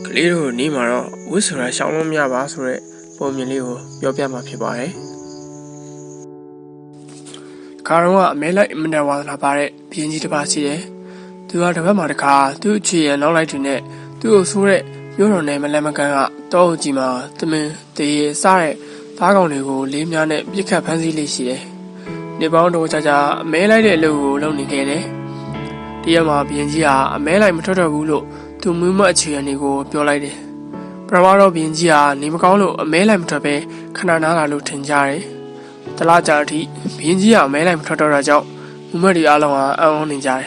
ကလေးတို့နေမှာတော့ဝစ်ဆိုတာရှောင်းလို့မရပါဆိုတဲ့ပုံမြင်လေးကိုပြောပြမှာဖြစ်ပါတယ်ခါတော့ကအမဲလိုက်အမတဝါသနာပါတဲ့ဘင်းကြီးတစ်ပါးရှိတယ်သူကတစ်ဖက်မှာတစ်ခါသူ့အခြေရနောက်လိုက်တွေနဲ့သူ့ကိုဆိုးတဲ့မြို့တော်နယ်မလဲမကန်ကတောအုပ်ကြီးမှာသမင်တရေစားတဲ့သားကောင်တွေကိုလေးများနဲ့ပြစ်ခတ်ဖမ်းဆီးလေးရှိတယ်နေပေါင်းတော့ကြာအမဲလိုက်တဲ့အလုပ်ကိုလုပ်နေခဲ့တယ်တရက်မှာဘင်းကြီးကအမဲလိုက်မထွက်တော့ဘူးလို့သူမွေးမအခြေအနေကိုပြောလိုက်တယ်ပထမတော့ဘင်းကြီးကနေမကောင်းလို့အမဲလိုက်မထွက်ပဲခဏနားလာလို့ထင်ကြတယ်တလားကြာအထိဘင်းကြီးကအမဲလိုက်မထွက်တော့တာကြောင့်မူမက်တွေအားလုံးကအံ့ဩနေကြတယ်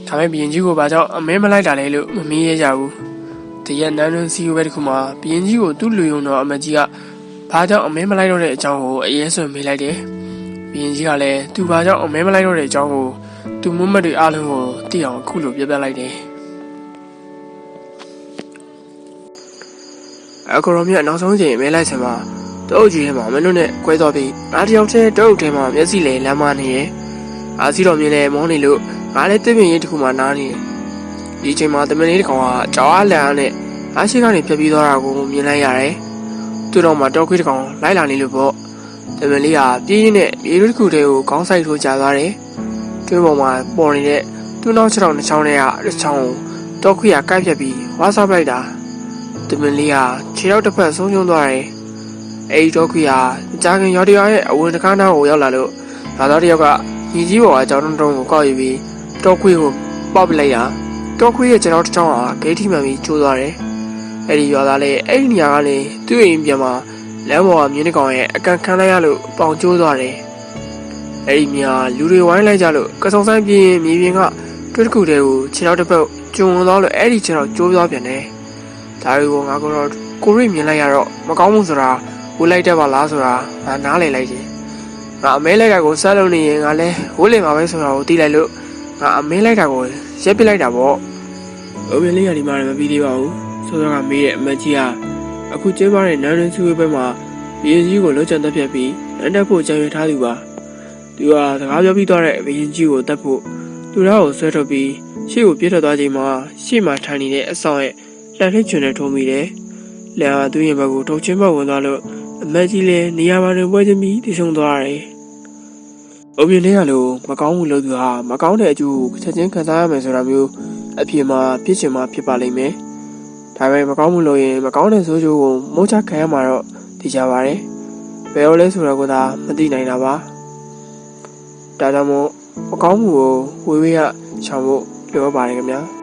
ဒါပေမဲ့ဘင်းကြီးကိုဘာကြောင့်အမဲမလိုက်တာလဲလို့မမေးရကြဘူးတရက်နန်းတွင်းစီးဝဲတစ်ခုမှာဘင်းကြီးကိုသူ့လူယုံတော်အမကြီးကဘာကြောင့်အမဲမလိုက်တော့တဲ့အကြောင်းကိုအရေးစွန်မေးလိုက်တယ်ဘင်းကြီးကလည်းသူဘာကြောင့်အမဲမလိုက်တော့တဲ့အကြောင်းကိုသူမူမက်တွေအားလုံးကိုသိအောင်အခုလိုပြပြလိုက်တယ်အခုတော့မြတ်နောက်ဆုံးချိန်မဲလိုက်စမှာတုပ်ကြီးထဲမှာမင်းတို့နဲ့ကွဲသွားပြီးငါတယောက်တည်းတုပ်ထဲမှာမျက်စိလဲလမ်းမနေရဲ့အားစီတော်မြင်လဲမောနေလို့ငါလည်းတစ်ပင်ရေးတစ်ခုမှနားနေတယ်ဒီချိန်မှာတမန်လေးတစ်ကောင်ကကြောက်အားလန့်အားနဲ့အားရှိကနေဖြတ်ပြီးသွားတာကိုမြင်လိုက်ရတယ်သူ့တော့မှတောက်ခွေးတစ်ကောင်လိုက်လာနေလို့ပေါ့တမန်လေးကပြေးရင်းနဲ့မြေတစ်ခုတည်းကိုခေါင်းဆိုင်ထိုးကျသွားတယ်တွင်းပေါ်မှာပေါ်နေတဲ့သူ့နောက်ခြေထောက်နှစ်ချောင်းနဲ့တစ်ချောင်းကိုတောက်ခွေးကကိုက်ဖြတ်ပြီးဝါးစားပလိုက်တာတမန်လေးကခြေထောက်တစ်ဖက်ဆုံးရှုံးသွားတယ်အဲဒီတောခွေးကကြာခင်ရော်တရွာရဲ့အဝင်တစ်ခါးနားကိုရောက်လာလို့ဒါသားတစ်ယောက်ကညီကြီးပေါ်ကကြောင်တုံးကိုကောက်ယူပြီးတောခွေးကိုပေါက်ပလိုက်တာတောခွေးရဲ့ကျွန်တော်တစ်ချောင်းဟာဂိတ်ထိမှန်ပြီးကျိုးသွားတယ်အဲဒီရွာသားလည်းအဲ့ဒီနေရာကနေသူ့အိမ်ပြန်မှာလမ်းပေါ်ကမြင်းတစ်ကောင်ရဲ့အကန်ခံလိုက်ရလို့ပေါင်ကျိုးသွားတယ်အဲ့ဒီမြာလူတွေဝိုင်းလိုက်ကြလို့ကစုံဆိုင်ပြင်းမြေပြင်ကတွဲတစ်ခုတည်းကိုခြေထောက်တစ်ပတ်ကျုံသွားလို့အဲ့ဒီခြေထောက်ကျိုးသွားပြန်တယ်ဒါတွေကိုငါကတော့ကိုရိမြင်လိုက်ရတော့မကောင်းဘူးဆိုတာဝှလိုက်တတ်ပါလားဆိုတာငါနားလည်လိုက်တယ်ငါအမဲလိုက်တာကိုဆက်လုပ်နေရင်ငါလည်းဝှလိမ်မှာပဲဆိုတာကိုသိလိုက်လို့ငါအမဲလိုက်တာကိုရက်ပစ်လိုက်တာပေါ့အဝင်းလေးကဒီမှာမပြီးသေးပါဘူးဆိုတော့ကမေးတဲ့အမကြီးကအခုကျင်းပတဲ့နန်းရင်းစုဝေးပွဲမှာဘီရင်ကြီးကိုလှုပ်ချန်တက်ပြတ်ပြီးအန်တက်ဖို့ကြံရွယ်ထားသူပါသူကစကားပြောပြီးသွားတဲ့ဘီရင်ကြီးကိုတက်ဖို့သူ့သားကိုဆွဲထုတ်ပြီးရှေ့ကိုပြေးထွက်သွားချိန်မှာရှေ့မှာထိုင်နေတဲ့အဆောင်ရဲ့လှန်လှစ်ချွန်နဲ့ထုံးမိတယ်လန်ကသူ့ရင်ဘက်ကိုထုတ်ချင်းဘက်ဝင်သွားလို့အမကြီးလည်းနေရာမှာတွင်ပွဲချင်းပြီးတည်ဆုံသွားတယ်။အုံမြင်လေးကလို့မကောင်းမှုလို့သူဟာမကောင်းတဲ့အကျိုးကိုချက်ချင်းခံစားရမယ်ဆိုတာမျိုးအဖြစ်မှာဖြစ်ချင်မှဖြစ်ပါလိမ့်မယ်။ဒါပေမဲ့မကောင်းမှုလို့ရင်မကောင်းတဲ့ဆိုးကျိုးကိုမိုးချခံရမှာတော့သိကြပါရဲ့။ဘယ်လိုလဲဆိုတော့ကသာမသိနိုင်တာပါ။ဒါကြောင့်မို့မကောင်းမှုကိုဝေးဝေးရရှောင်ဖို့လိုပါတယ်ခင်ဗျာ။